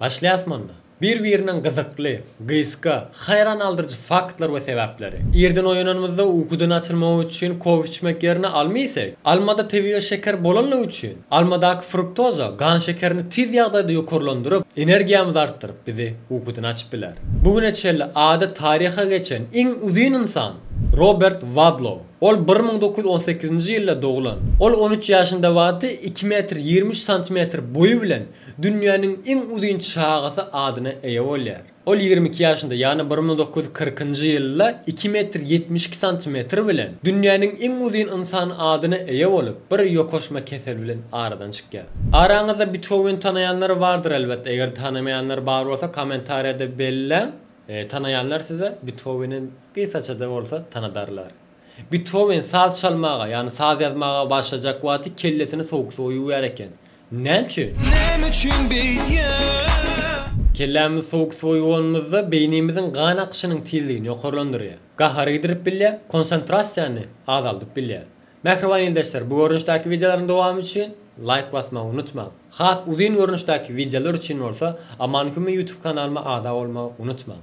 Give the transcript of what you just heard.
Başlayasmanna. Bir-birinin gyzykly, gyska, hayran aldırıcı faktlar we sebäpleri. Ýerden oýananymyzda uykudan açylmak üçin kow içmek ýerine almaýsak, almada tebiga şeker bolanlygy üçin, almadaky fruktoza gan şekerini tiz ýagdaýda ýokarlandyryp, energiýamyzy artdyryp bizi uykudan açyp biler. Bugüne çelli ada taryha geçen iň uzun insan Robert Wadlow. Ol 1918-nji ýylda doglan. Ol 13 ýaşynda wagty 2 metr 23 santimetr boyu bilen dünýäniň iň uzun çağasy adyna eýe bolýar. Ol 22 ýaşynda, ýani 1940-njy ýylda 2 metr 72 santimetr bilen dünýäniň iň uzun insan adyna eýe bolup, bir ýokoşma kesel bilen aradan çykýar. Araňyzda Beethoven tanaýanlar bardyr elbetde. Eger tanamaýanlar bar bolsa, kommentariýada belli. Tanayanlar size Beethoven'in kısaca da olsa tanadarlar. Beethoven saz çalmağa, yani saz yazmağa başlayacak wagty kellesini soğuk soğuyuyor eken. Näçe? Kellemiz soğuk soğuýanymyzda beynimizin gan akışynyň tezligini ýokarlandyrýar. Gahary gidirip bilýär, konsentrasiýany azaldyp bilýär. Mähriban ýoldaşlar, bu görnüşdäki videolaryň dowamy üçin like basmagy unutmaň. Has uzun görnüşdäki videolar üçin bolsa, Aman Hükümü YouTube kanalyma a'da bolmagy unutmaň.